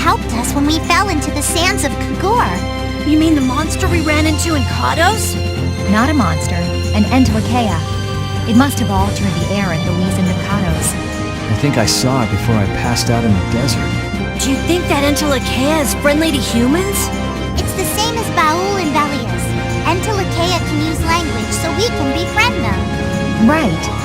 helped us when we fell into the sands of Kagor. You mean the monster we ran into in Kados? Not a monster, an Entelekea. It must have altered the air in Belize and Kados. I think I saw it before I passed out in the desert. Do you think that Entelekea is friendly to humans? It's the same as Baul and Velius. Entelekea can use language, so we can befriend them. Right.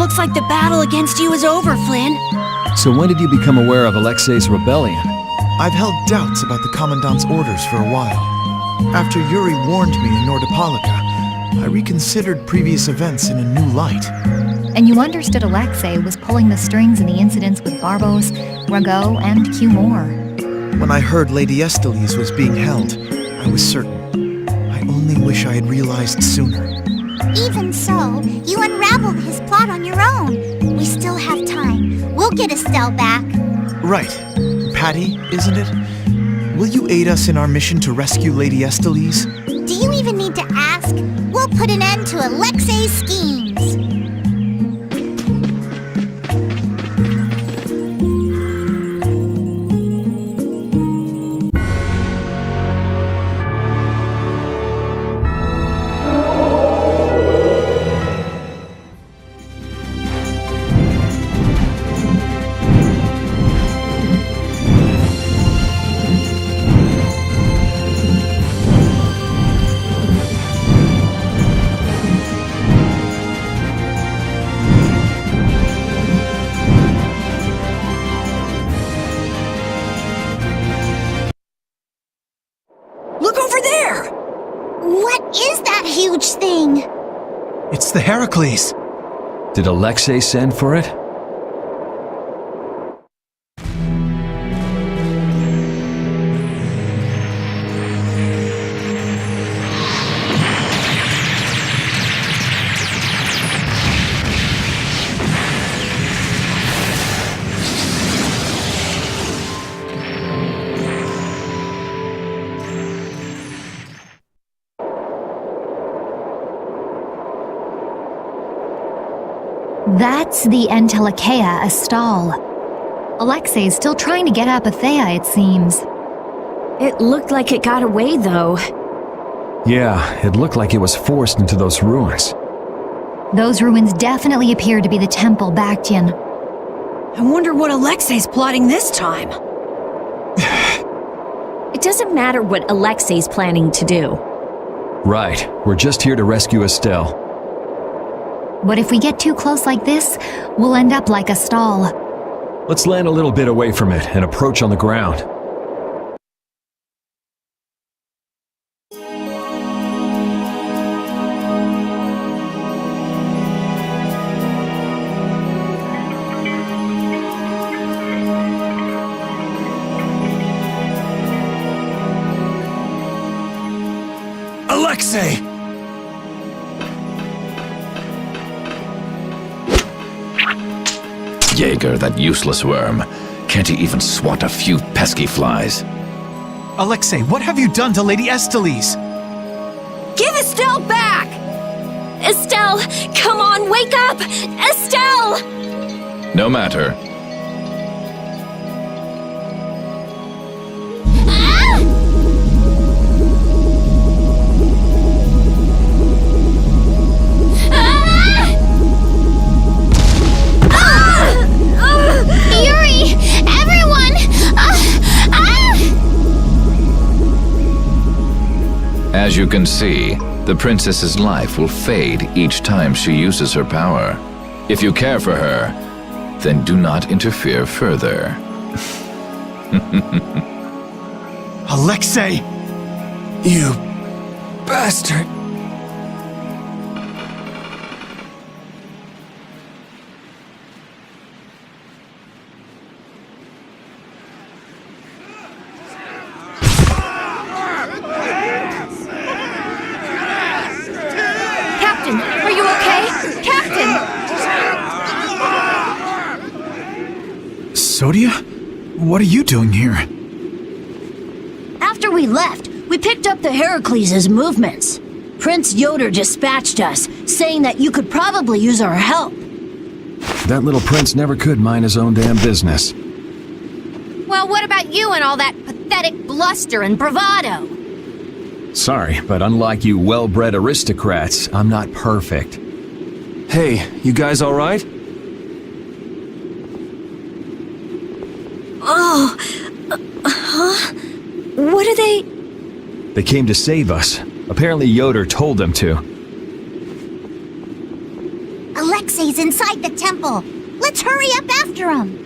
Looks like the battle against you is over, Flynn. So when did you become aware of Alexei's rebellion? I've held doubts about the Commandant's orders for a while. After Yuri warned me in Nordopolica, I reconsidered previous events in a new light. And you understood Alexei was pulling the strings in the incidents with Barbos, Rago, and Q Moore. When I heard Lady Estellise was being held, I was certain. I only wish I had realized sooner. Even so, you unraveled his plot on your own. We still have time. We'll get Estelle back. Right. Patty, isn't it? Will you aid us in our mission to rescue Lady Estellise? Do you even need to ask? We'll put an end to Alexei's schemes. Huge thing. It's the Heracles. Did Alexei send for it? That's the Entelekea Astal. Alexei's still trying to get Apathea, it seems. It looked like it got away, though. Yeah, it looked like it was forced into those ruins. Those ruins definitely appear to be the temple Baction. I wonder what Alexei's plotting this time. It doesn't matter what Alexei's planning to do. Right, we're just here to rescue Estelle. But if we get too close like this, we'll end up like Astal. Let's land a little bit away from it and approach on the ground. Alexei! Jaeger, that useless worm. Can't he even swat a few pesky flies? Alexei, what have you done to Lady Estellise? Give Estelle back! Estelle, come on, wake up! Estelle! No matter. Yuri! Everyone! As you can see, the princess's life will fade each time she uses her power. If you care for her, then do not interfere further. Alexei! You bastard! Captain, are you okay? Captain! Sodia? What are you doing here? After we left, we picked up the Heracles' movements. Prince Yoder dispatched us, saying that you could probably use our help. That little prince never could mind his own damn business. Well, what about you and all that pathetic bluster and bravado? Sorry, but unlike you well-bred aristocrats, I'm not perfect. Hey, you guys all right? Oh, huh? What are they? They came to save us. Apparently Yoder told them to. Alexei's inside the temple. Let's hurry up after him.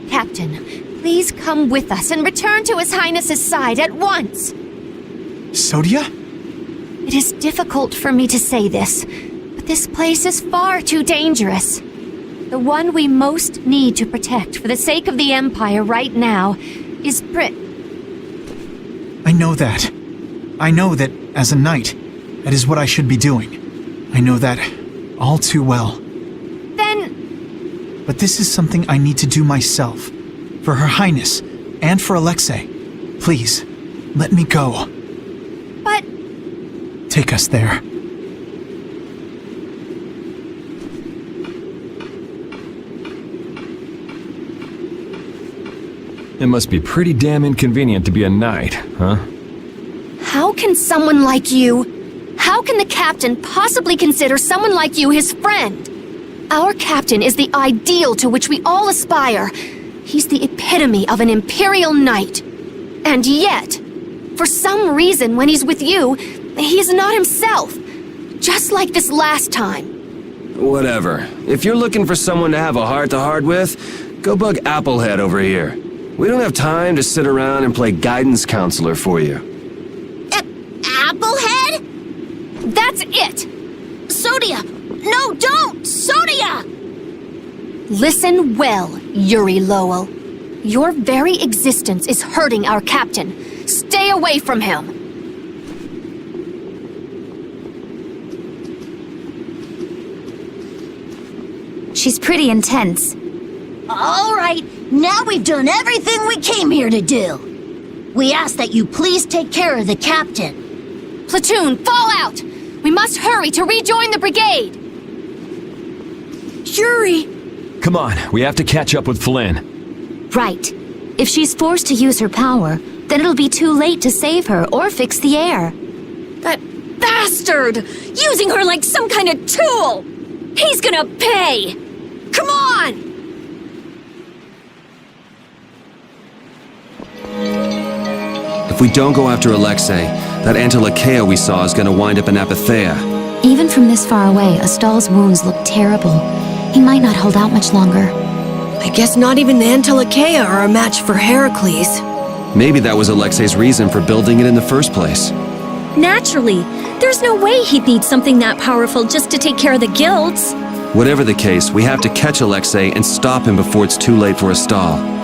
Captain, please come with us and return to His Highness's side at once. Sodia? It is difficult for me to say this, but this place is far too dangerous. The one we most need to protect for the sake of the Empire right now is I know that. I know that, as a knight, that is what I should be doing. I know that all too well. Then... But this is something I need to do myself. For Her Highness, and for Alexei. Please, let me go. But... Take us there. It must be pretty damn inconvenient to be a knight, huh? How can someone like you... How can the captain possibly consider someone like you his friend? Our captain is the ideal to which we all aspire. He's the epitome of an imperial knight. And yet, for some reason when he's with you, he is not himself. Just like this last time. Whatever. If you're looking for someone to have a heart-to-heart with, go bug Applehead over here. We don't have time to sit around and play guidance counselor for you. Applehead? That's it! Sodia! No, don't! Sodia! Listen well, Yuri Lowell. Your very existence is hurting our captain. Stay away from him. She's pretty intense. All right, now we've done everything we came here to do. We ask that you please take care of the captain. Platoon, fall out! We must hurry to rejoin the brigade! Yuri! Come on, we have to catch up with Flynn. Right. If she's forced to use her power, then it'll be too late to save her or fix the air. That bastard! Using her like some kind of tool! He's gonna pay! Come on! If we don't go after Alexei, that Antilakea we saw is gonna wind up in Apatheia. Even from this far away, Astal's wounds look terrible. He might not hold out much longer. I guess not even the Antilakea are a match for Heracles. Maybe that was Alexei's reason for building it in the first place. Naturally. There's no way he'd need something that powerful just to take care of the guilds. Whatever the case, we have to catch Alexei and stop him before it's too late for Astal.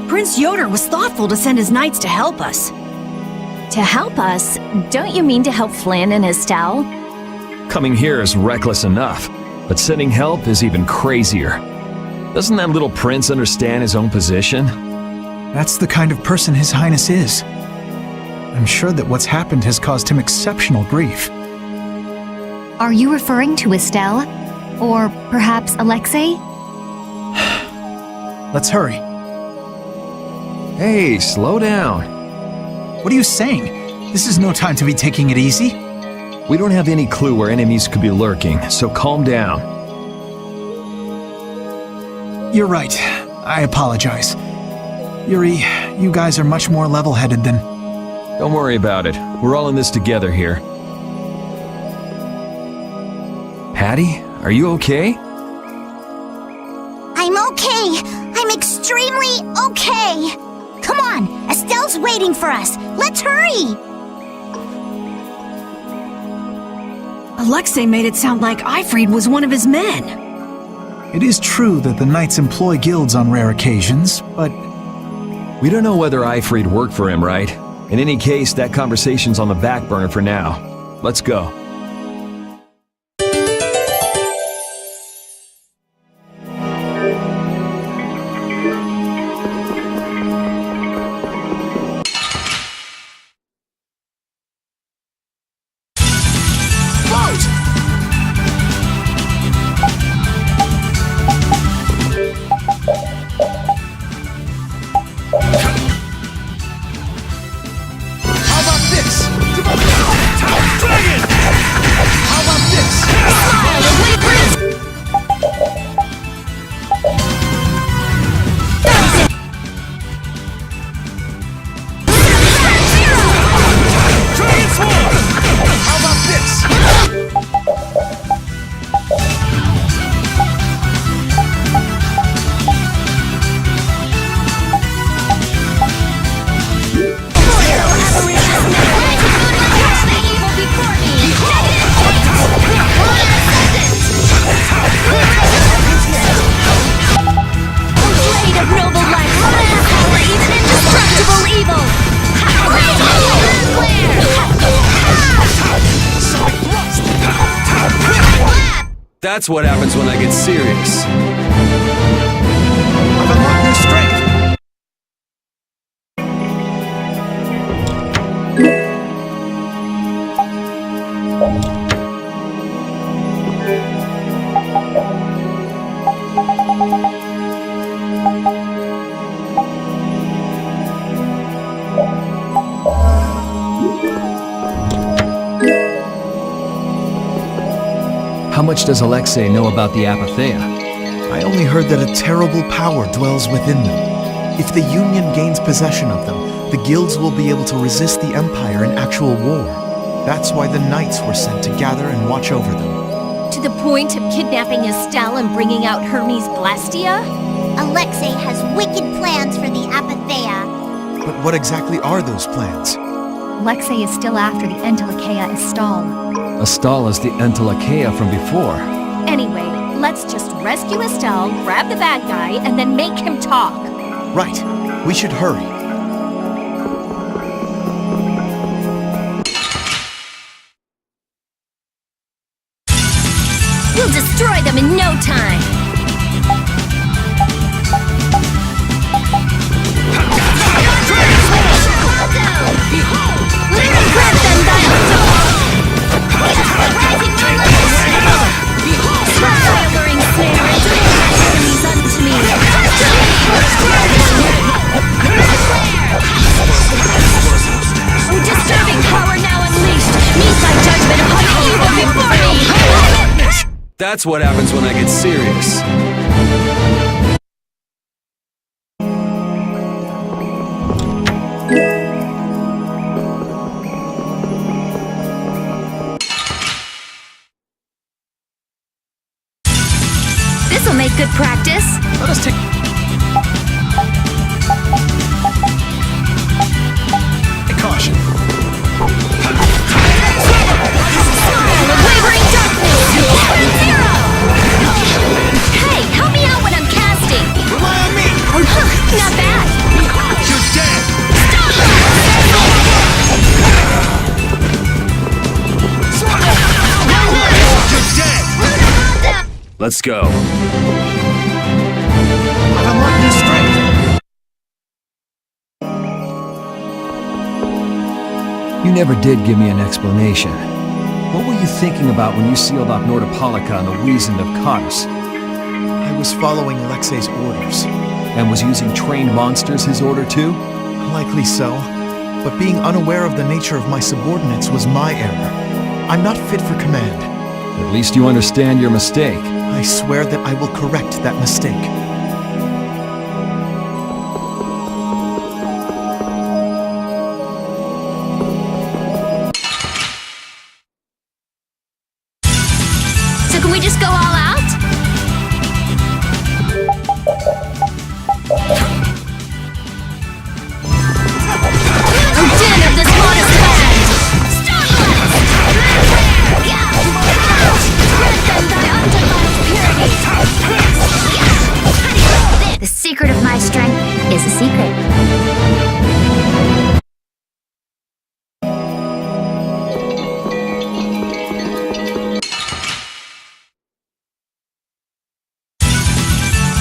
Prince Yoder was thoughtful to send his knights to help us. To help us? Don't you mean to help Flynn and Estelle? Coming here is reckless enough, but sending help is even crazier. Doesn't that little prince understand his own position? That's the kind of person His Highness is. I'm sure that what's happened has caused him exceptional grief. Are you referring to Estelle? Or perhaps Alexei? Let's hurry. Hey, slow down. What are you saying? This is no time to be taking it easy. We don't have any clue where enemies could be lurking, so calm down. You're right. I apologize. Yuri, you guys are much more level-headed than... Don't worry about it. We're all in this together here. Hattie, are you okay? I'm okay. I'm extremely okay. Come on, Estelle's waiting for us. Let's hurry. Alexei made it sound like Ifrid was one of his men. It is true that the knights employ guilds on rare occasions, but... We don't know whether Ifrid worked for him, right? In any case, that conversation's on the back burner for now. Let's go. That's what happens when I get serious. I've unlocked new strength! How much does Alexei know about the Apatheia? I only heard that a terrible power dwells within them. If the Union gains possession of them, the guilds will be able to resist the Empire in actual war. That's why the knights were sent to gather and watch over them. To the point of kidnapping Estelle and bringing out Hermes Blastia? Alexei has wicked plans for the Apatheia. But what exactly are those plans? Alexei is still after the Antilakea Astal. Astal is the Antilakea from before. Anyway, let's just rescue Estelle, grab the bad guy, and then make him talk. Right. We should hurry. showtime! Bewildering snare and enemies unto me! Disturbing power now unleashed! Meet my judgment upon the evil before me! That's what happens when I get serious. This'll make good practice. Let us take... Caution. Wavering darkness! Zero! Hey, help me out when I'm casting! Rely on me! Not bad! You're dead! You're dead! Let's go. I've unlocked new strength! You never did give me an explanation. What were you thinking about when you sealed off Nordopolica and the Wiesent of Kars? I was following Alexei's orders. And was using trained monsters his order too? Likely so. But being unaware of the nature of my subordinates was my error. I'm not fit for command. At least you understand your mistake. I swear that I will correct that mistake. So can we just go all out? Den of this modest land! The secret of my strength is a secret.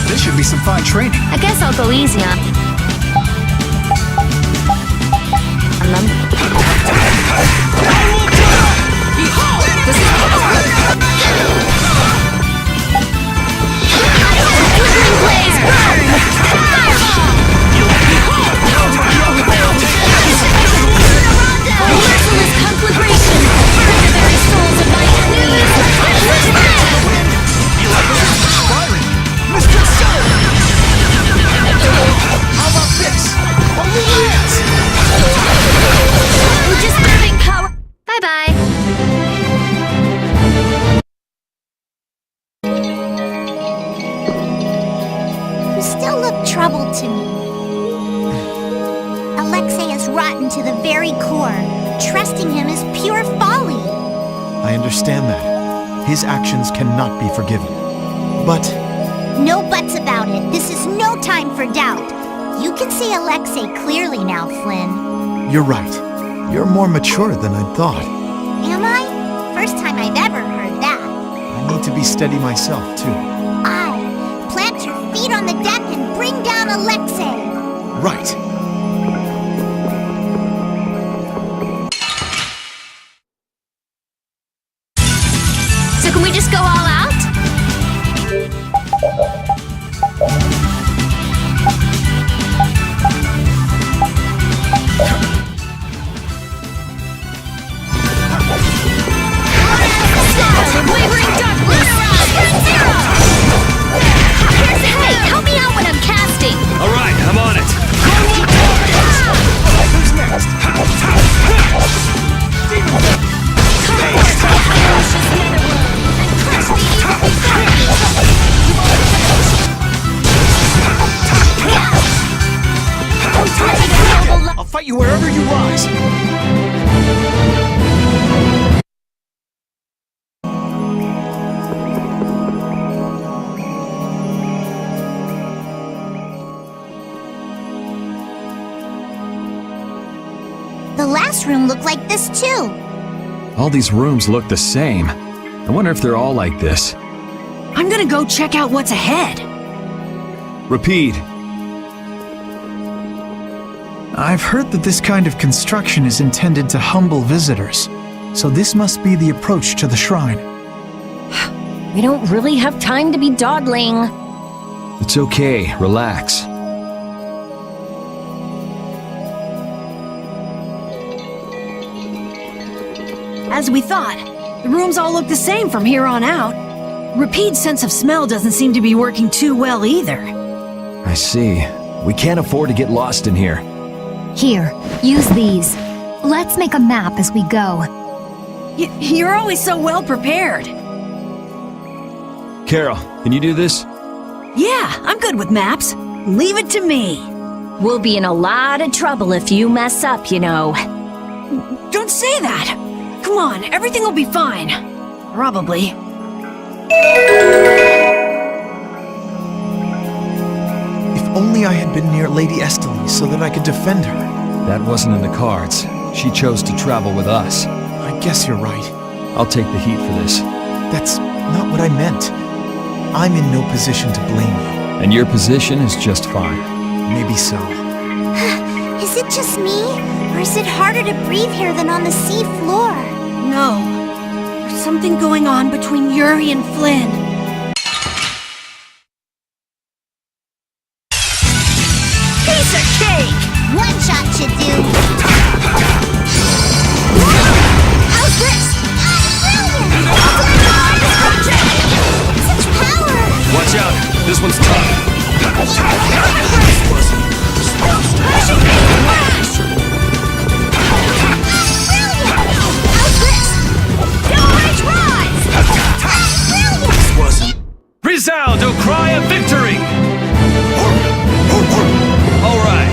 This should be some fine training. I guess I'll go easy on them. Blaze burn! Merciless conflagration! Burn the very souls of my enemies! Byron! Mr. Sun! How about this? Only hands! Disturbing power! Bye-bye. You still look troubled to me. Alexei is rotten to the very core. Trusting him is pure folly. I understand that. His actions cannot be forgiven. But No buts about it. This is no time for doubt. You can see Alexei clearly now, Flynn. you're right. You're more mature than I'd thought. Am I? First time I've ever heard that. I need to be steady myself, too. Aye. Plant your feet on the deck and bring down Alexei. Right. So can we just go all out? Wavering darkness! Zero! Hey, help me out when I'm casting! All right, I'm on it. Who's next? I'll fight you wherever you rise. The last room looked like this too. All these rooms look the same. I wonder if they're all like this. I'm gonna go check out what's ahead. Repeat. I've heard that this kind of construction is intended to humble visitors, so this must be the approach to the shrine. We don't really have time to be dawdling. It's okay, relax. As we thought, the rooms all look the same from here on out. Repeat's sense of smell doesn't seem to be working too well either. I see. We can't afford to get lost in here. Here, use these. Let's make a map as we go. You're always so well prepared. Carol, can you do this? Yeah, I'm good with maps. Leave it to me. We'll be in a lot of trouble if you mess up, you know. Don't say that. Come on, everything will be fine. Probably. If only I had been near Lady Estelle so that I could defend her. That wasn't in the cards. She chose to travel with us. I guess you're right. I'll take the heat for this. That's not what I meant. I'm in no position to blame you. And your position is just fine. Maybe so. Is it just me? Or is it harder to breathe here than on the sea floor? No. There's something going on between Yuri and Flynn. Piece of cake! One shot should do. How's this? Such power! Watch out! This one's tough. Resound, O cry of victory! All right.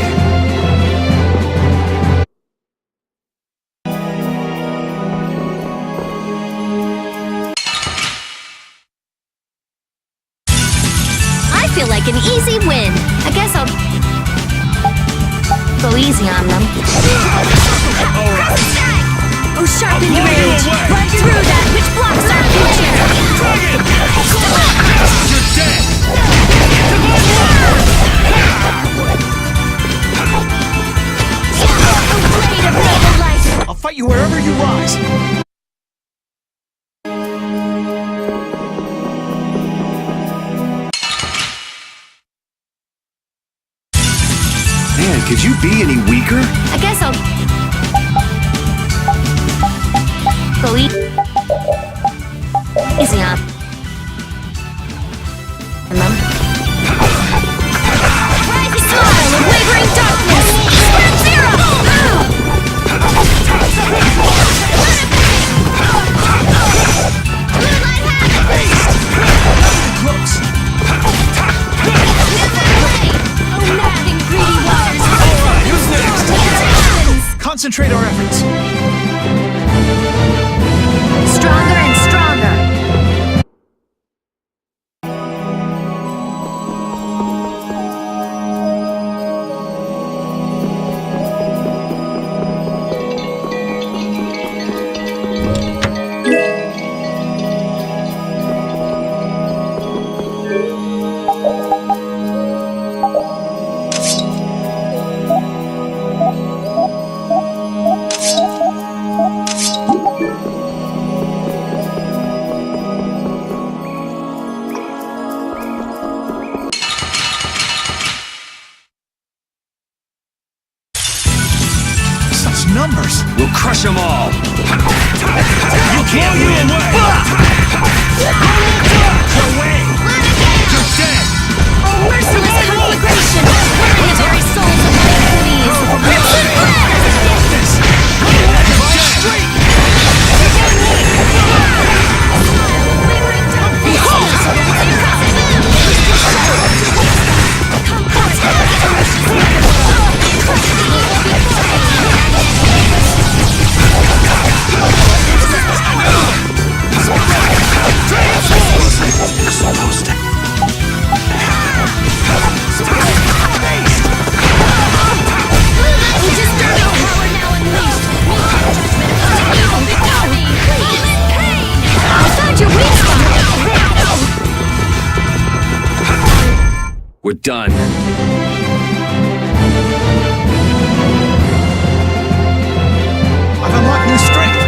I feel like an easy win. I guess I'll go easy on them. All right. Oh, sharpen your blow you edge! away. Run through that which blocks our future! Dragon! You're dead! I'll fight you wherever you rise. Man, could you be any weaker? I guess I'll go easy on them. Rising smile of wavering darkness! Spread zero! Close. Oh, mad and greedy waters! Alright, who's next? Concentrate our efforts. Stronger and stronger. Such numbers. We'll crush them all! You can't win! You're dead! Oh, merciless conflagration! Burn the very souls of my enemies! Supposed to. We're done. I've unlocked new strength!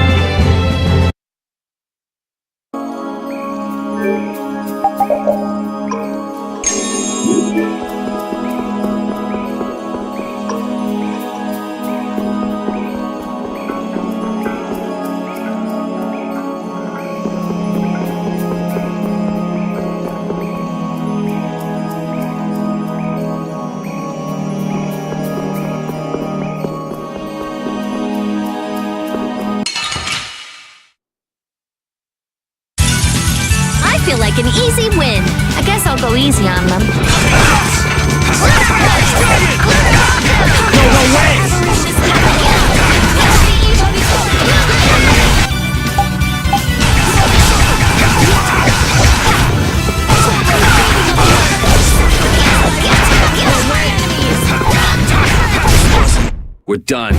I feel like an easy win. I guess I'll go easy on them. We're done.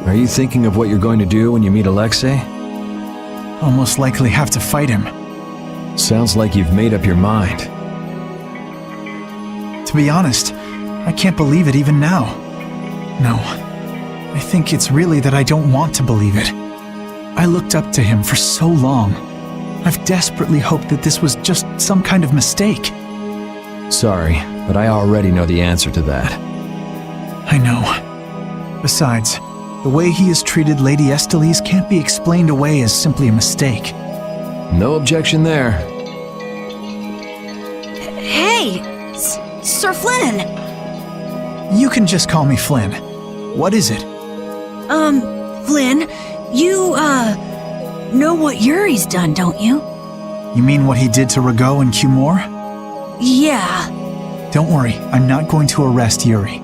Are you thinking of what you're going to do when you meet Alexei? I'll most likely have to fight him. Sounds like you've made up your mind. To be honest, I can't believe it even now. No, I think it's really that I don't want to believe it. I looked up to him for so long. I've desperately hoped that this was just some kind of mistake. Sorry, but I already know the answer to that. I know. Besides, the way he has treated Lady Estellise can't be explained away as simply a mistake. No objection there. Hey! Sir Flynn! You can just call me Flynn. What is it? Flynn, you, know what Yuri's done, don't you? You mean what he did to Rago and Cumore? Yeah. Don't worry, I'm not going to arrest Yuri.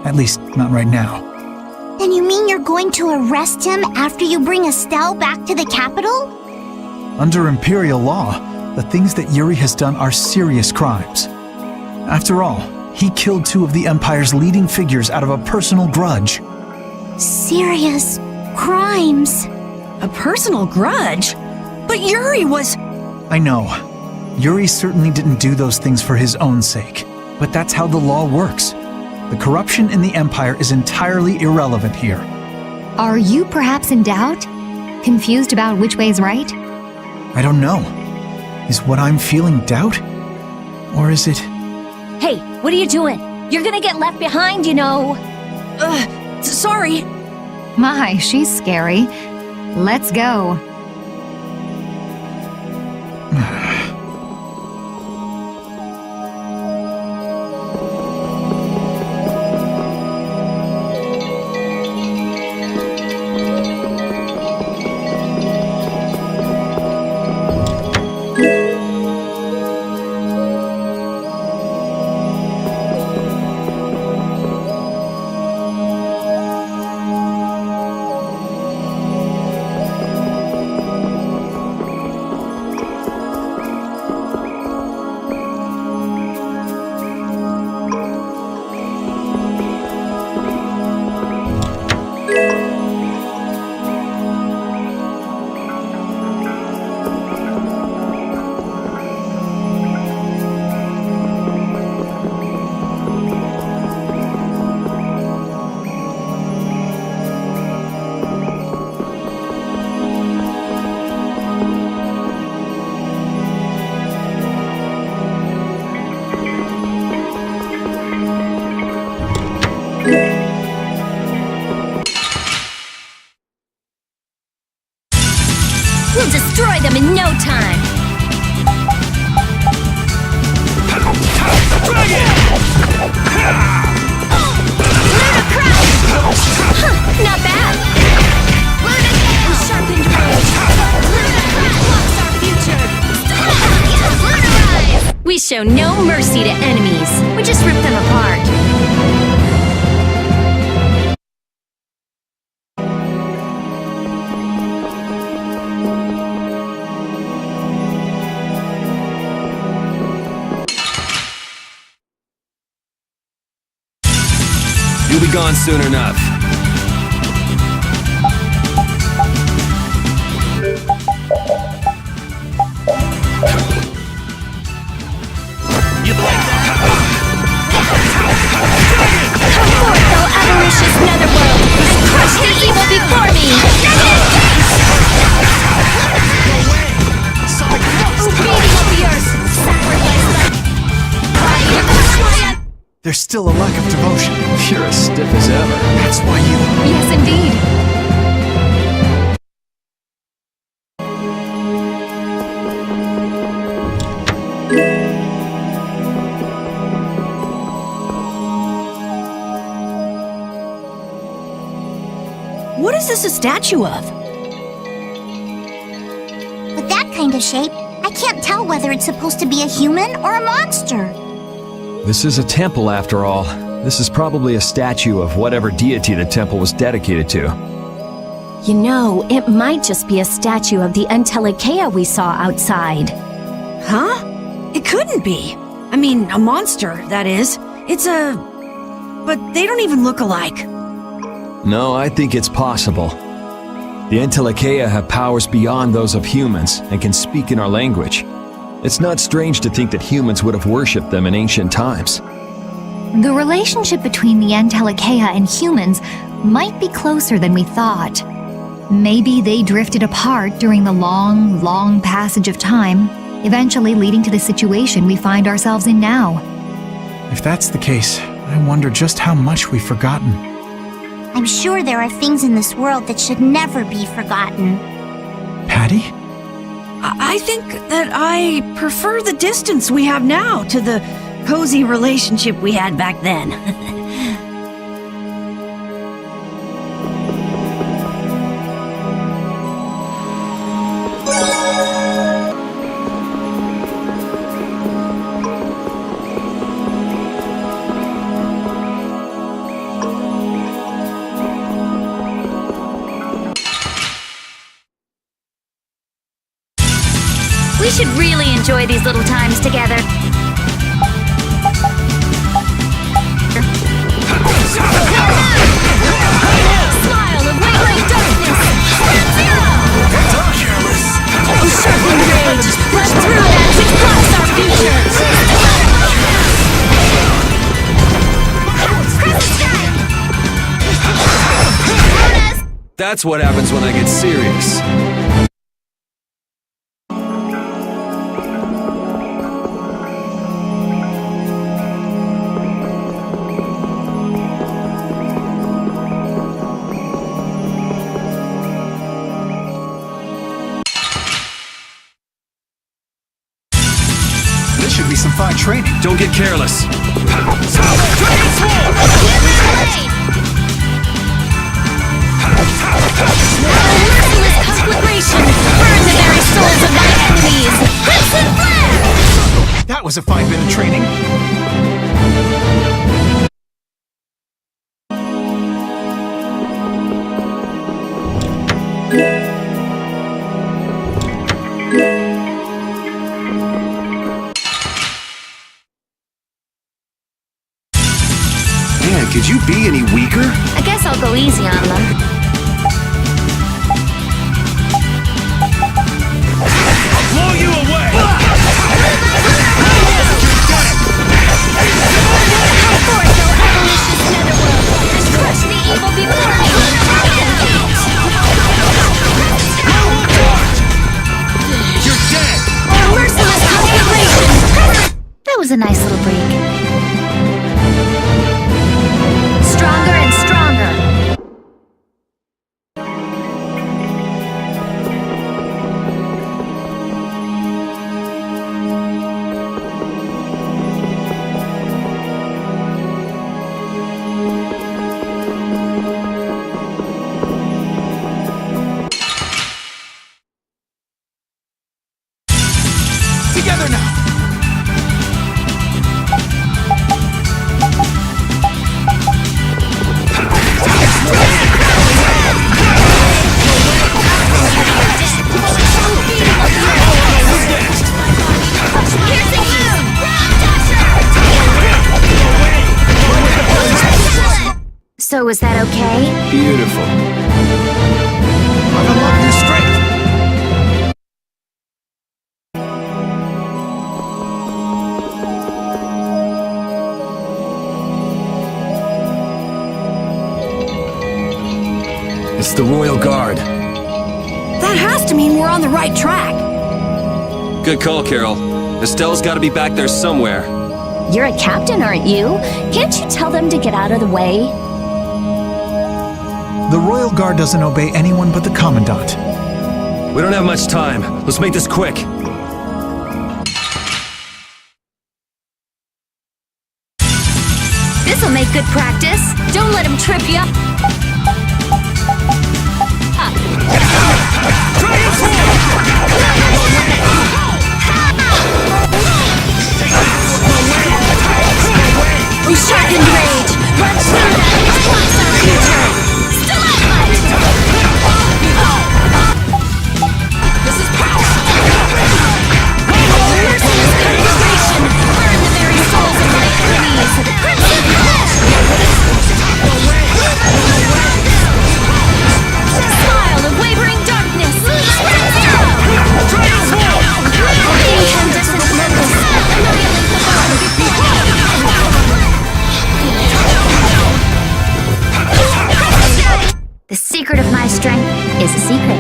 At least, not right now. Then you mean you're going to arrest him after you bring Estelle back to the capital? Under Imperial law, the things that Yuri has done are serious crimes. After all, he killed two of the Empire's leading figures out of a personal grudge. Serious crimes. A personal grudge? But Yuri was... I know. Yuri certainly didn't do those things for his own sake, but that's how the law works. The corruption in the Empire is entirely irrelevant here. Are you perhaps in doubt? Confused about which way's right? I don't know. Is what I'm feeling doubt? Or is it... Hey, what are you doing? You're gonna get left behind, you know. Sorry. My, she's scary. Let's go. show no mercy to enemies. We just rip them apart. You'll be gone soon enough. Come forth, O avaricious netherworld! Crush the evil before me! Beating of the earth! Sacrifice thy... There's still a lack of devotion. You're as stiff as ever. That's why you... Yes, indeed. What is this a statue of? With that kind of shape, I can't tell whether it's supposed to be a human or a monster. This is a temple, after all. This is probably a statue of whatever deity the temple was dedicated to. You know, it might just be a statue of the Entelekea we saw outside. Huh? It couldn't be. I mean, a monster, that is. It's a... But they don't even look alike. No, I think it's possible. The Entelekea have powers beyond those of humans and can speak in our language. It's not strange to think that humans would have worshipped them in ancient times. The relationship between the Entelekea and humans might be closer than we thought. Maybe they drifted apart during the long, long passage of time, eventually leading to the situation we find ourselves in now. If that's the case, I wonder just how much we've forgotten. I'm sure there are things in this world that should never be forgotten. Patty? I think that I prefer the distance we have now to the cozy relationship we had back then. We should really enjoy these little times together. Smile of lingering darkness! Zero! Encircling rage! Push through that which blocks our future! That's what happens when I get serious. This should be some fine training. Don't get careless. Merciless conflagration! Burn the very souls of my enemies! Crimson flare! That was a fine bit of training. Man, could you be any weaker? I guess I'll go easy on them. Blow you away! Come forth, O avaricious netherworld! Crush the evil before me! You're dead! Merciless conflagration! That was a nice little break. Stronger and stronger. Together now! So is that okay? Beautiful. I've unlocked new strength! It's the Royal Guard. That has to mean we're on the right track. Good call, Carol. Estelle's gotta be back there somewhere. You're a captain, aren't you? Can't you tell them to get out of the way? The Royal Guard doesn't obey anyone but the Commandant. We don't have much time. Let's make this quick. This'll make good practice. Don't let him trip you up. We sharpened rage. Run through that. Unlocks our future. Stalagmite. This is power. Merciless conflagration. Burn the very souls of my enemies. Crimson flesh. Smile of wavering darkness. Incandescent locus. Annihilate the bone. The secret of my strength is a secret.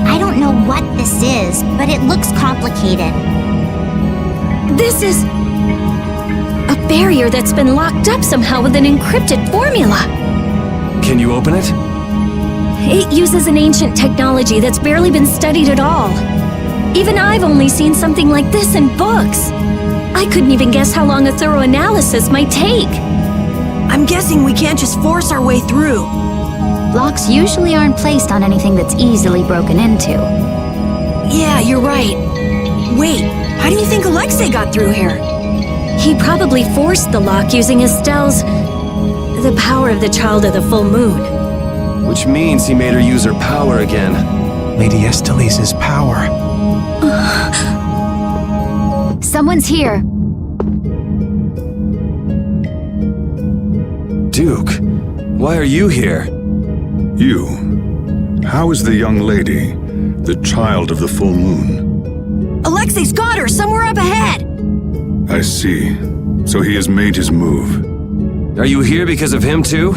I don't know what this is, but it looks complicated. This is a barrier that's been locked up somehow with an encrypted formula. Can you open it? It uses an ancient technology that's barely been studied at all. Even I've only seen something like this in books. I couldn't even guess how long a thorough analysis might take. I'm guessing we can't just force our way through. Locks usually aren't placed on anything that's easily broken into. Yeah, you're right. Wait, how do you think Alexei got through here? He probably forced the lock using Estelle's... the power of the Child of the Full Moon. Which means he made her use her power again. Lady Estelle's power. Someone's here. Duke, why are you here? You. How is the young lady, the Child of the Full Moon? Alexei's got her somewhere up ahead! I see. So he has made his move. Are you here because of him too?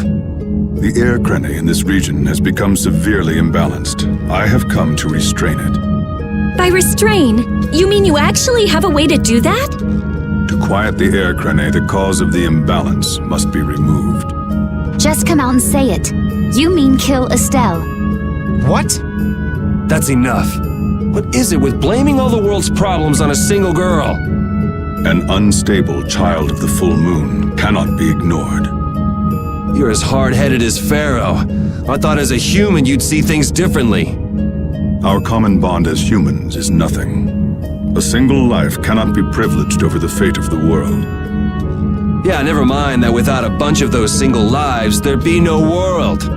The air crene in this region has become severely imbalanced. I have come to restrain it. By restrain, you mean you actually have a way to do that? To quiet the air crene, the cause of the imbalance must be removed. Just come out and say it. You mean kill Estelle. What? That's enough. What is it with blaming all the world's problems on a single girl? An unstable Child of the Full Moon cannot be ignored. You're as hard-headed as Pharaoh. I thought as a human you'd see things differently. Our common bond as humans is nothing. A single life cannot be privileged over the fate of the world. Yeah, never mind that without a bunch of those single lives, there'd be no world.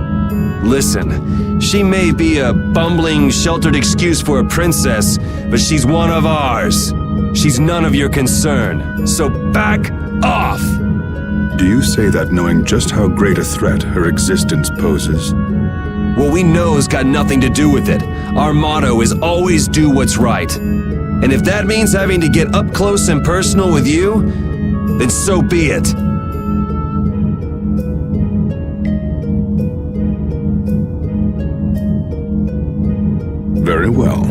Listen, she may be a bumbling, sheltered excuse for a princess, but she's one of ours. She's none of your concern, so back off! Do you say that knowing just how great a threat her existence poses? What we know has got nothing to do with it. Our motto is always do what's right. And if that means having to get up close and personal with you, then so be it. Very well.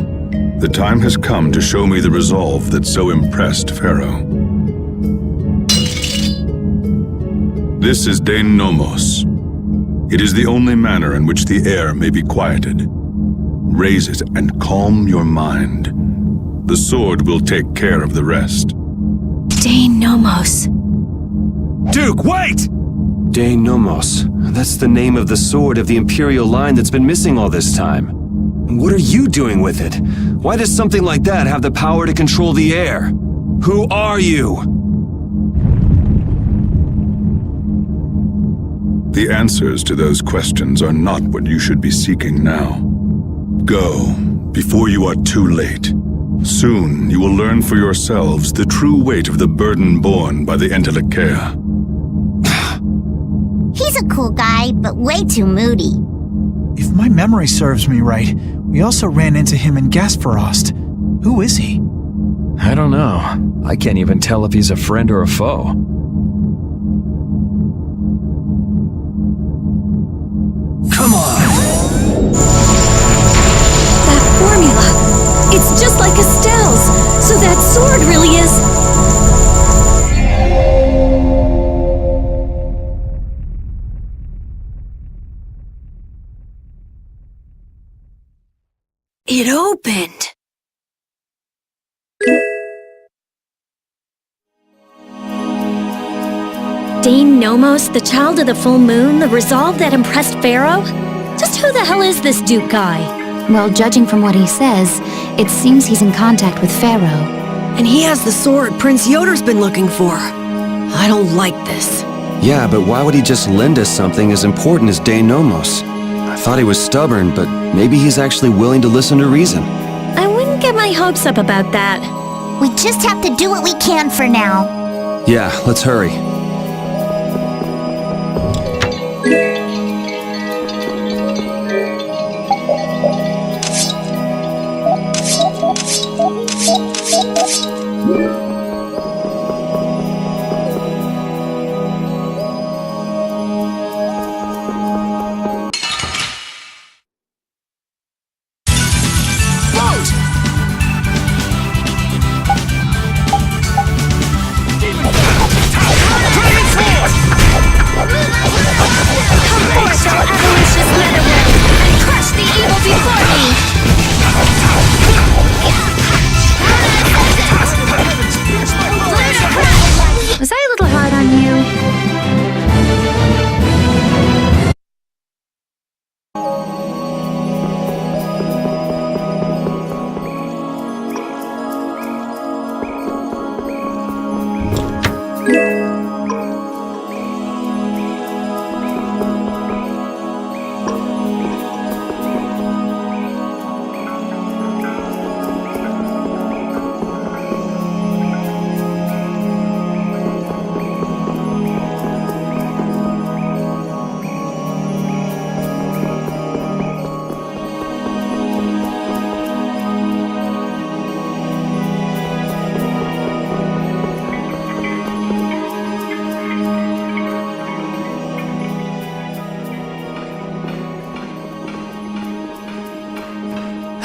The time has come to show me the resolve that so impressed Pharaoh. This is Dane Nomos. It is the only manner in which the air may be quieted. Raise it and calm your mind. The sword will take care of the rest. Dane Nomos. Duke, wait! Dane Nomos. That's the name of the sword of the Imperial line that's been missing all this time. What are you doing with it? Why does something like that have the power to control the air? Who are you? The answers to those questions are not what you should be seeking now. Go, before you are too late. Soon you will learn for yourselves the true weight of the burden borne by the Entelekea. He's a cool guy, but way too moody. If my memory serves me right, we also ran into him in Gasperost. Who is he? I don't know. I can't even tell if he's a friend or a foe. Come on! That formula! It's just like Estelle's! So that sword really is... It opened! Dane Nomos, the child of the full moon, the resolve that impressed Pharaoh? Just who the hell is this Duke guy? Well, judging from what he says, it seems he's in contact with Pharaoh. And he has the sword Prince Yoder's been looking for. I don't like this. Yeah, but why would he just lend us something as important as Dane Nomos? I thought he was stubborn, but maybe he's actually willing to listen to reason. I wouldn't get my hopes up about that. We just have to do what we can for now. Yeah, let's hurry. Was I a little hard on you?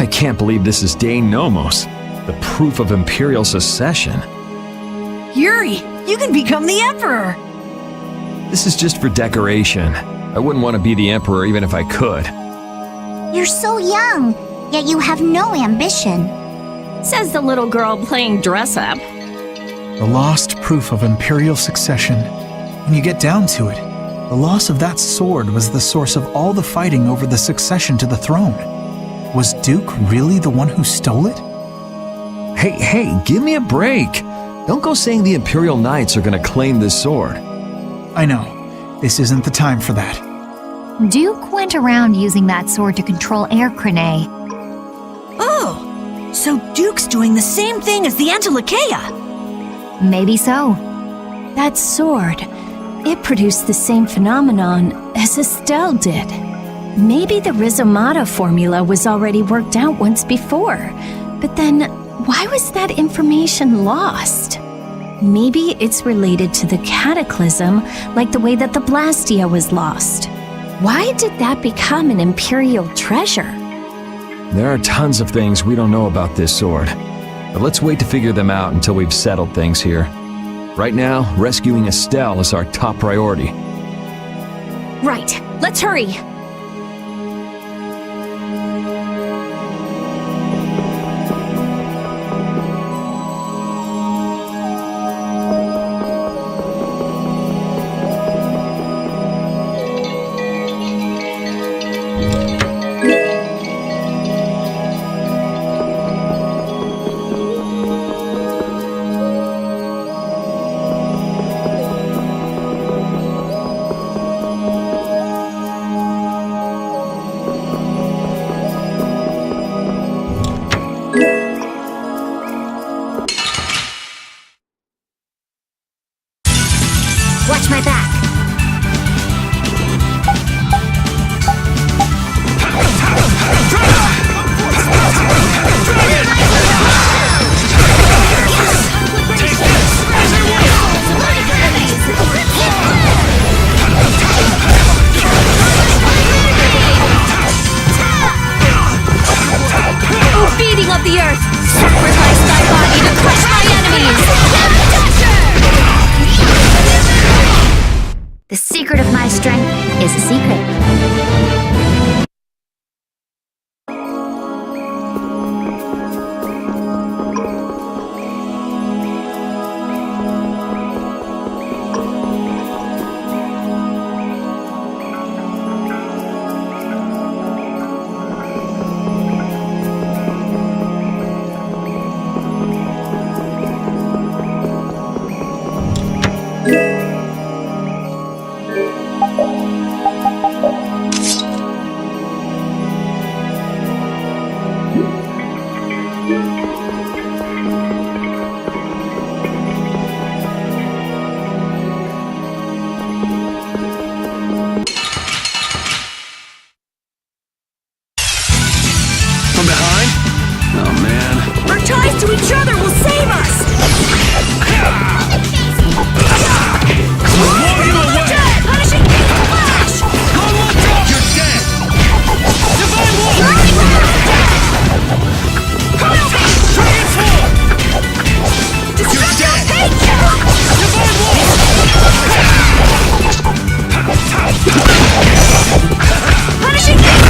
I can't believe this is Dane Nomos, the proof of Imperial secession. Yuri, you can become the Emperor! This is just for decoration. I wouldn't want to be the Emperor even if I could. You're so young, yet you have no ambition. Says the little girl playing dress-up. The lost proof of Imperial succession. When you get down to it, the loss of that sword was the source of all the fighting over the succession to the throne. Was Duke really the one who stole it? Hey, give me a break. Don't go saying the Imperial Knights are gonna claim this sword. I know. This isn't the time for that. Duke went around using that sword to control Air Crane. Oh! So Duke's doing the same thing as the Entelekea! Maybe so. That sword, it produced the same phenomenon as Estelle did. Maybe the Rizomata formula was already worked out once before, but then why was that information lost? Maybe it's related to the Cataclysm, like the way that the Blastia was lost. Why did that become an Imperial treasure? There are tons of things we don't know about this sword, but let's wait to figure them out until we've settled things here. Right now, rescuing Estelle is our top priority. Right, let's hurry! watch my back. Beating of the earth! Sacrifice thy body to crush my enemies! The secret of my strength is a secret. From behind? Oh man. Our ties to each other will save us! Blow you away! Punishing flash! You're dead! Divine Wall! Transform! You're dead! Divine Wall! Punishing flash!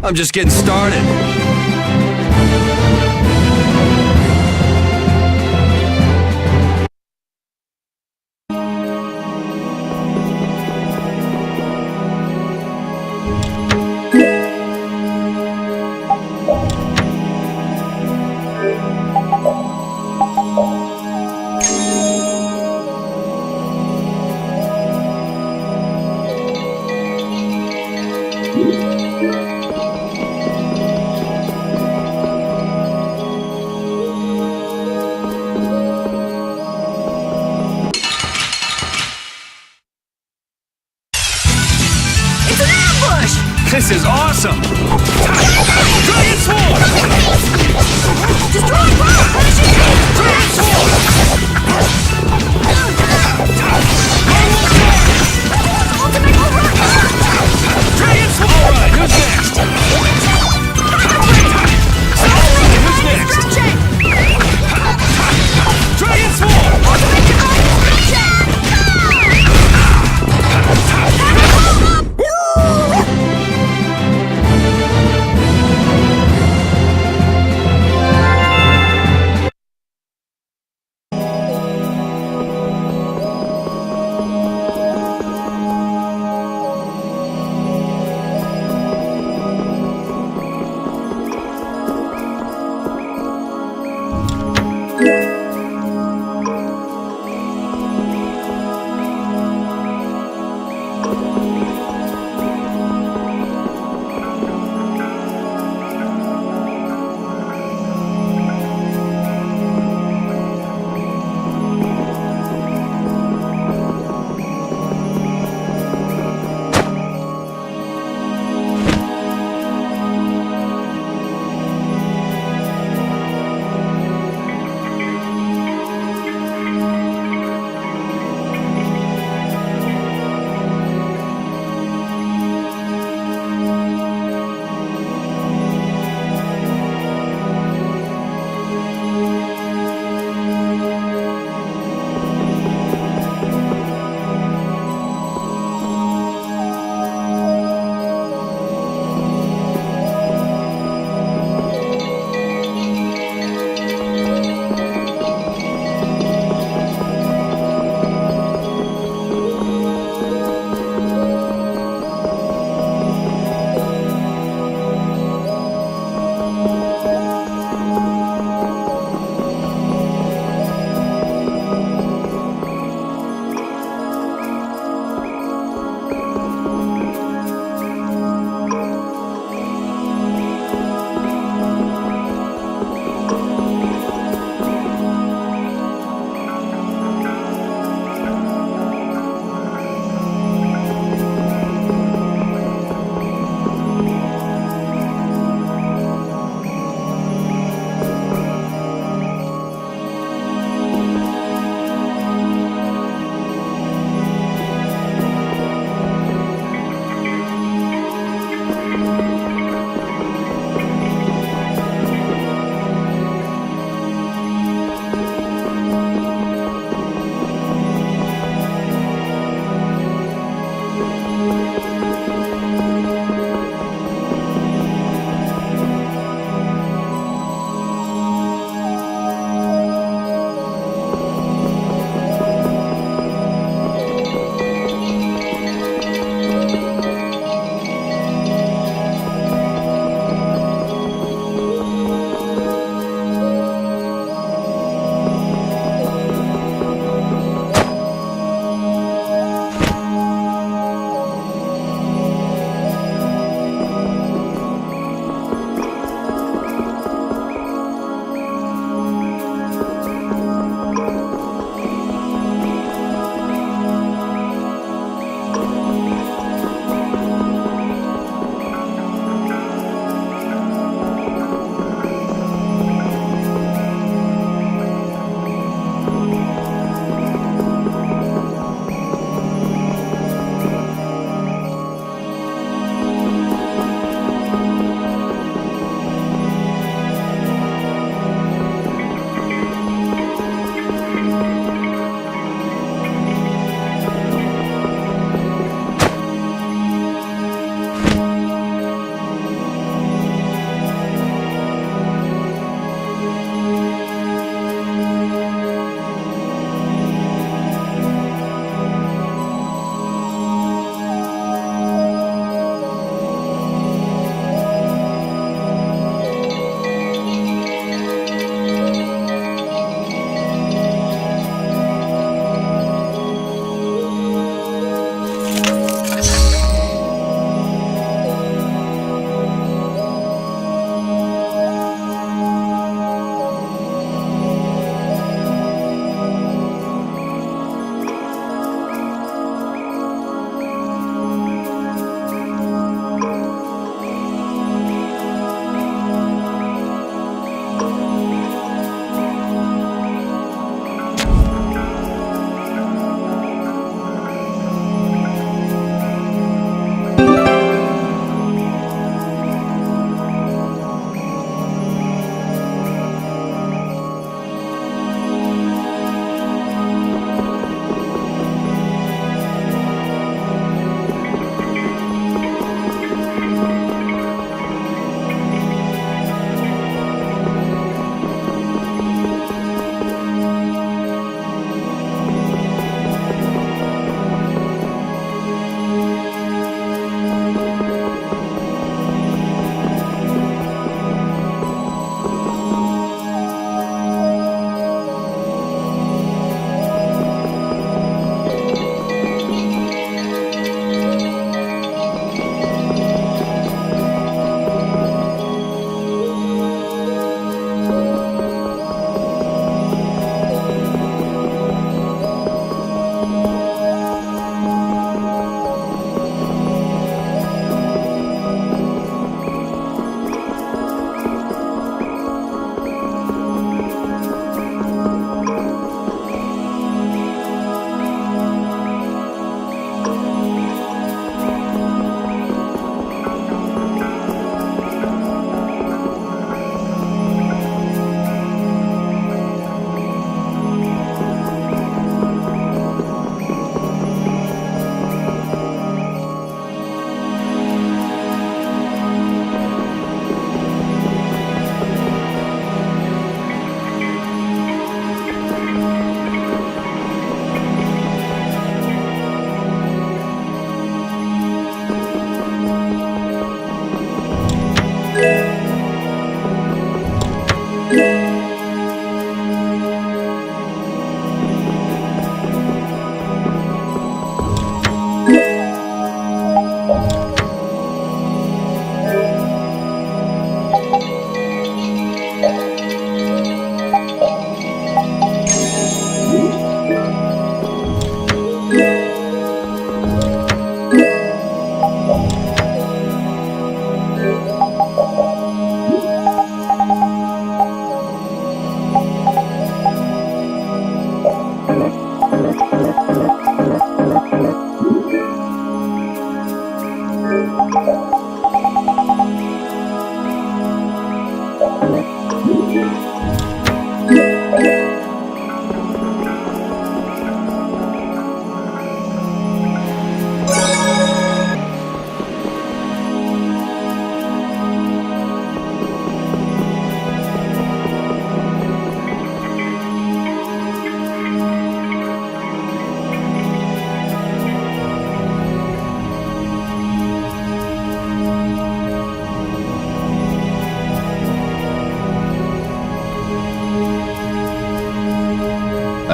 I'm just getting started.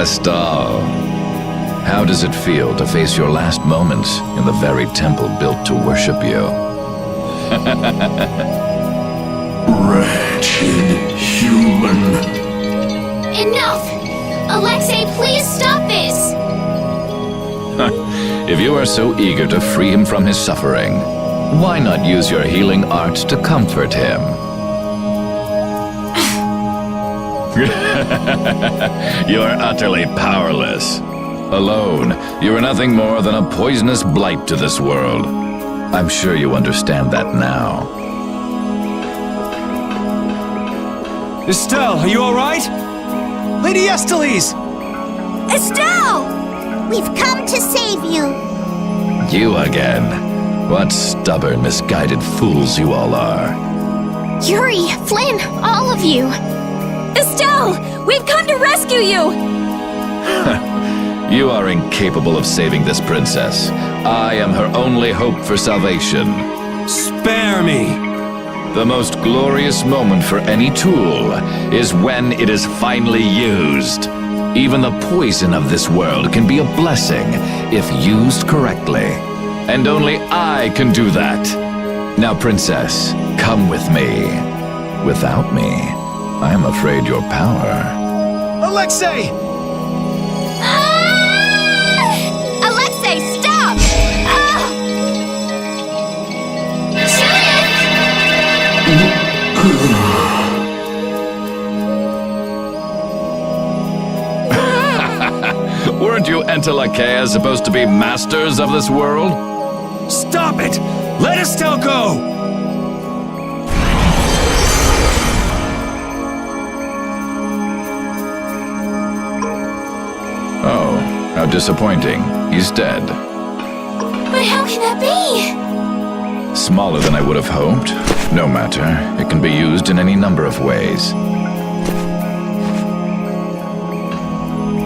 Astal, how does it feel to face your last moments in the very temple built to worship you? Wretched human. Enough! Alexei, please stop this! If you are so eager to free him from his suffering, why not use your healing arts to comfort him? You are utterly powerless. Alone, you are nothing more than a poisonous blight to this world. I'm sure you understand that now. Estelle, are you alright? Lady Estellise! Estelle! We've come to save you. You again. What stubborn, misguided fools you all are. Yuri, Flynn, all of you. Estelle! We've come to rescue you! You are incapable of saving this princess. I am her only hope for salvation. Spare me! The most glorious moment for any tool is when it is finally used. Even the poison of this world can be a blessing if used correctly. And only I can do that. Now, princess, come with me. Without me, I am afraid your power... Alexei! Alexei, stop! Weren't you Entelakea supposed to be masters of this world? Stop it! Let Estelle go! Oh, how disappointing. He's dead. But how can that be? Smaller than I would have hoped. No matter. It can be used in any number of ways.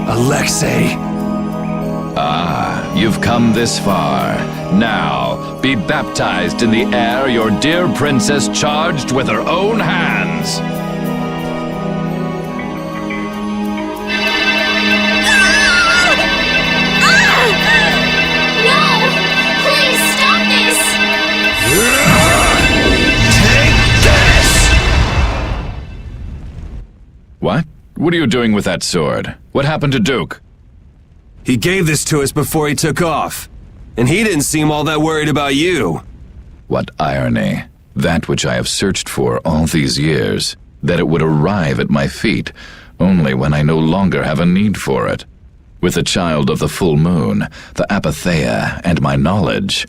Alexei! Ah, you've come this far. Now, be baptized in the air your dear princess charged with her own hands. No! Please stop this! What? What are you doing with that sword? What happened to Duke? He gave this to us before he took off. And he didn't seem all that worried about you. What irony. That which I have searched for all these years, that it would arrive at my feet, only when I no longer have a need for it. With the child of the full moon, the apatheia, and my knowledge,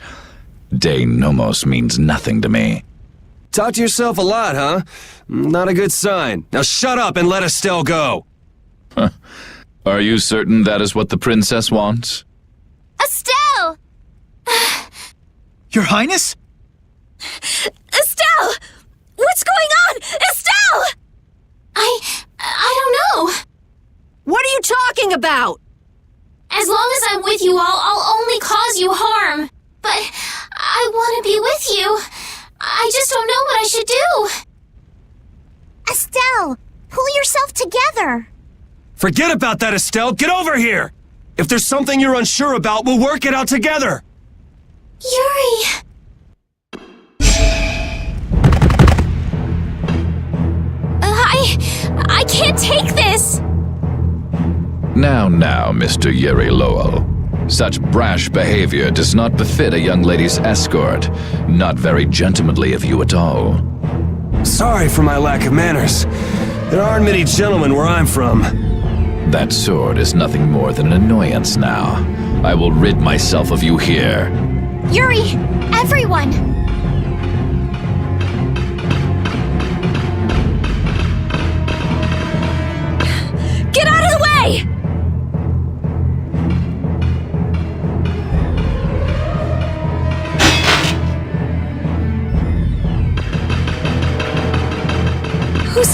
De Nomos means nothing to me. Talk to yourself a lot, huh? Not a good sign. Now shut up and let Estelle go! Are you certain that is what the princess wants? Estelle! Your Highness? Estelle! What's going on? Estelle! I don't know. What are you talking about? As long as I'm with you all, I'll only cause you harm. But I want to be with you. I just don't know what I should do. Estelle, pull yourself together. Forget about that, Estelle! Get over here! If there's something you're unsure about, we'll work it out together! Yuri! I can't take this! Now, Mr. Yuri Lowell. Such brash behavior does not befit a young lady's escort. Not very gentlemanly of you at all. Sorry for my lack of manners. There aren't many gentlemen where I'm from. That sword is nothing more than an annoyance now. I will rid myself of you here. Yuri, everyone!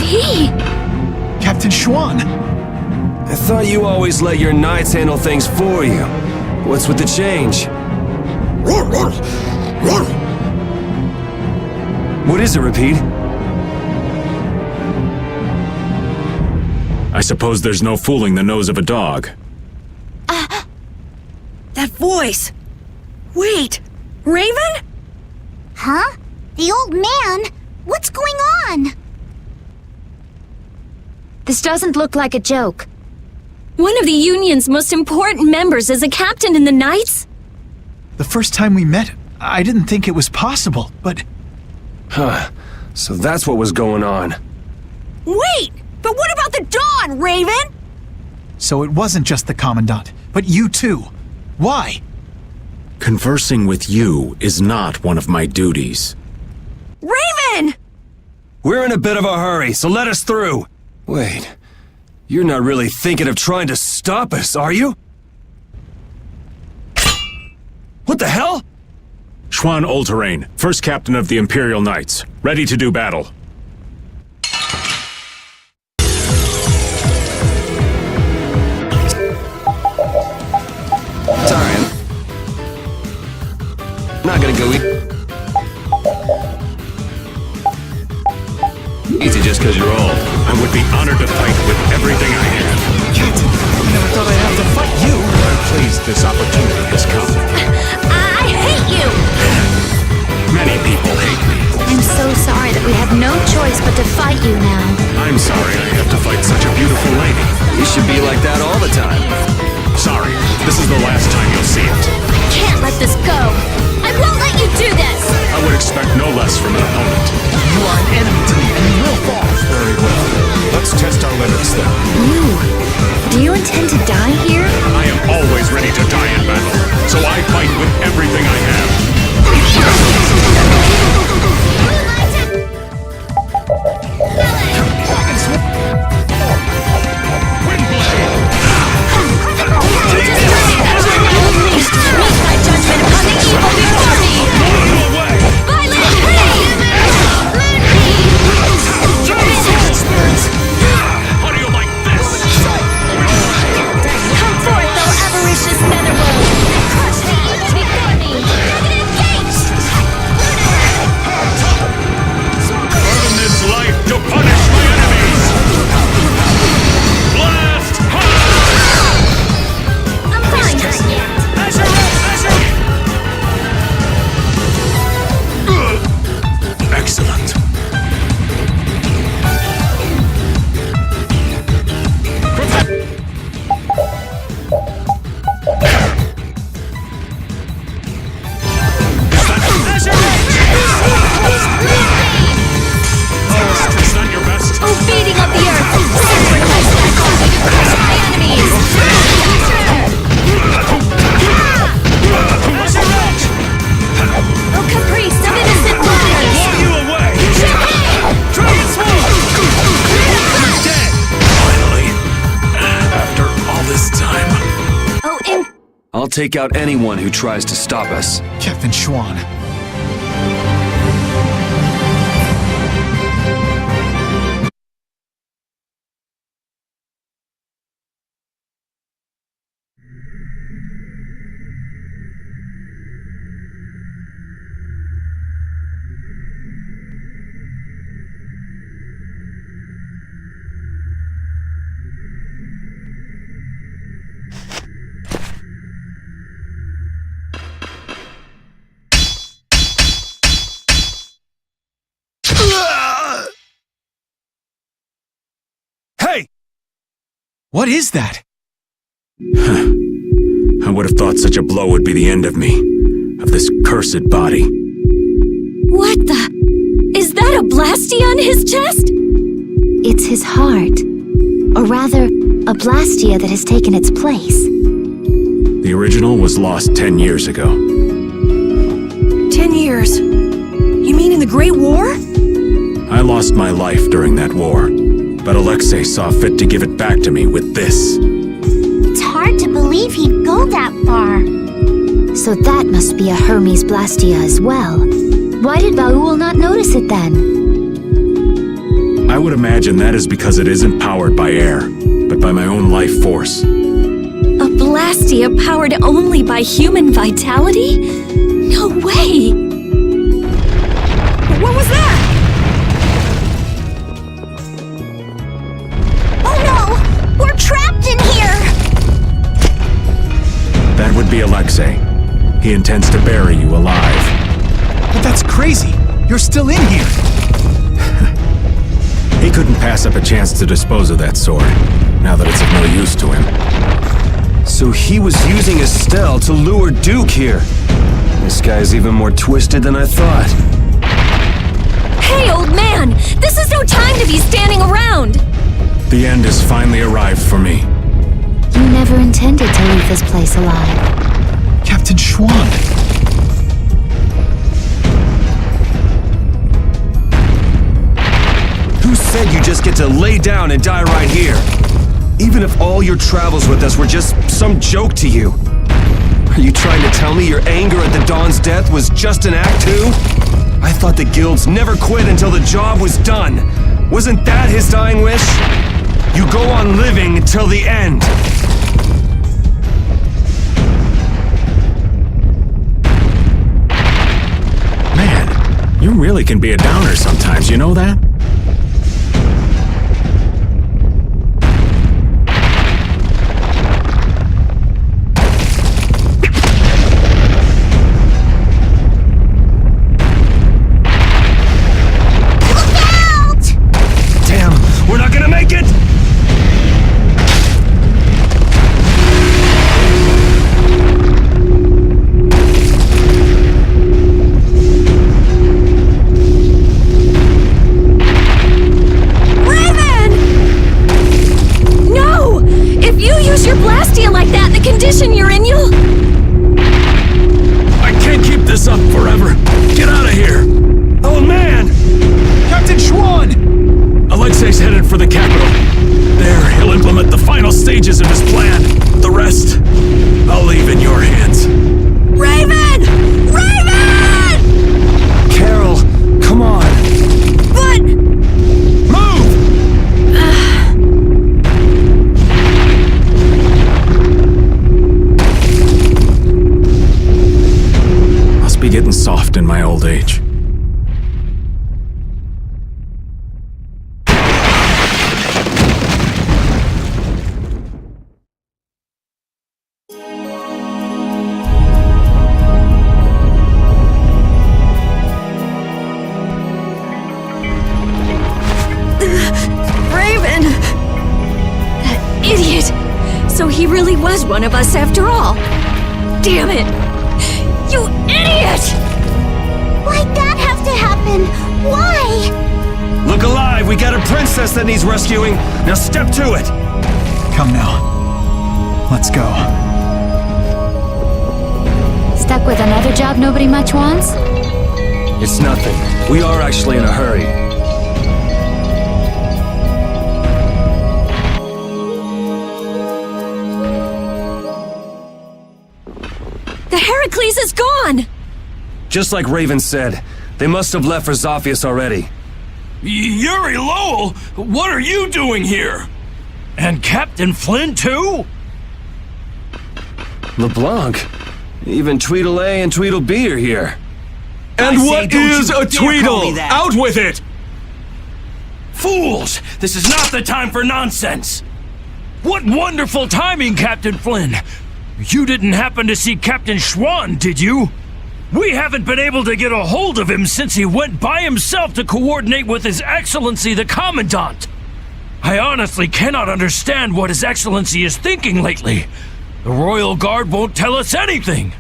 he? Captain Schwan! I thought you always let your knights handle things for you. What's with the change? What is it, Repeat? I suppose there's no fooling the nose of a dog. That voice! Wait! Raven? Huh? The old man? What's going on? This doesn't look like a joke. One of the Union's most important members is a captain in the Knights? The first time we met, I didn't think it was possible, but... Huh. So that's what was going on. Wait! But what about the Dawn, Raven? So it wasn't just the Commandant, but you too. Why? Conversing with you is not one of my duties. Raven! We're in a bit of a hurry, so let us through. Wait, you're not really thinking of trying to stop us, are you? What the hell? Schwan Olterrain, first captain of the Imperial Knights, ready to do battle. Sorry, I'm not gonna go easy just because you're old. I would be honored to fight with everything I have. Captain, I never thought I'd have to fight you. I'm pleased this opportunity has come. I hate you! Many people hate me. I'm so sorry that we have no choice but to fight you now. I'm sorry I have to fight such a beautiful lady. You should be like that all the time. Sorry, this is the last time you'll see it. I can't let this go! I won't let you do this! I would expect no less from an opponent. You are an enemy to me, and you will fall. Very well. Let's test our limits then. Do you intend to die here? I am always ready to die in battle, so I fight with everything I have. I'll take out anyone who tries to stop us. Captain Schwan. Hey! What is that? I would have thought such a blow would be the end of me, of this cursed body. What the? Is that a blastia on his chest? It's his heart. Or rather, a blastia that has taken its place. The original was lost 10 years ago. 10 years? You mean in the Great War? I lost my life during that war, but Alexei saw fit to give it back to me with this. It's hard to believe he'd go that far. So that must be a Hermes blastia as well. Why did Baul not notice it then? I would imagine that is because it isn't powered by air, but by my own life force. A Blastia powered only by human vitality? No way! What was that? Oh no! We're trapped in here! That would be Alexei. He intends to bury you alive. But that's crazy! You're still in here! He couldn't pass up a chance to dispose of that sword, now that it's of no use to him. So he was using Estelle to lure Duke here. This guy's even more twisted than I thought. Hey, old man! This is no time to be standing around! The end has finally arrived for me. You never intended to leave this place alive. Captain Schwan! Who said you just get to lay down and die right here? Even if all your travels with us were just some joke to you. Are you trying to tell me your anger at the Dawn's death was just an act too? I thought the guilds never quit until the job was done. Wasn't that his dying wish? You go on living until the end. Man, you really can be a downer sometimes, you know that? Soft in my old age. Raven! That idiot! So he really was one of us after all. Damn it! You idiot! Why'd that have to happen? Why? Look alive! We got a princess that needs rescuing! Now step to it! Come now. Let's go. Stuck with another job nobody much wants? It's nothing. We are actually in a hurry. The Heracles is gone! Just like Raven said, they must have left for Zophius already. Yuri Lowell, what are you doing here? And Captain Flynn too? LeBlanc, even Tweedle-A and Tweedle-B are here. And what is a Tweedle? Out with it! Fools! This is not the time for nonsense! What wonderful timing, Captain Flynn! You didn't happen to see Captain Schwan, did you? We haven't been able to get a hold of him since he went by himself to coordinate with His Excellency the Commandant. I honestly cannot understand what His Excellency is thinking lately. The Royal Guard won't tell us anything.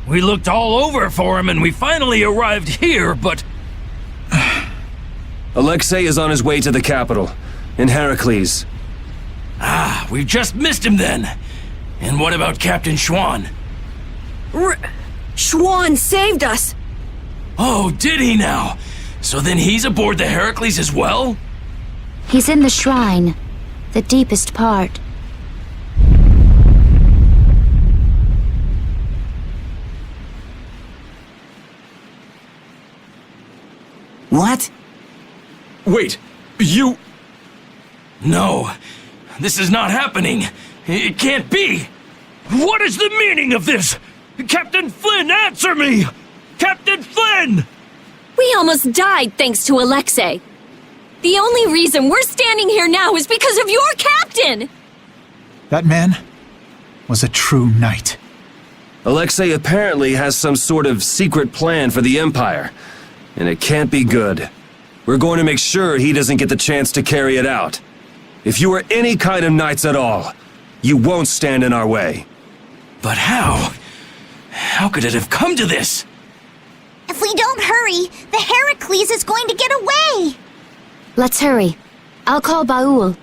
We looked all over for him and we finally arrived here, but... Alexei is on his way to the capital, in Heracles. Ah, we've just missed him then. And what about Captain Schwan? Schwan saved us! Oh, did he now? So then he's aboard the Heracles as well? He's in the shrine, the deepest part. What? Wait, You... No, this is not happening. It can't be. What is the meaning of this? Captain Flynn, answer me! Captain Flynn! We almost died thanks to Alexei. The only reason we're standing here now is because of your captain! That man was a true knight. Alexei apparently has some sort of secret plan for the Empire, and it can't be good. We're going to make sure he doesn't get the chance to carry it out. If you are any kind of knights at all, you won't stand in our way. But how? How could it have come to this? If we don't hurry, the Heracles is going to get away! Let's hurry. I'll call Baul.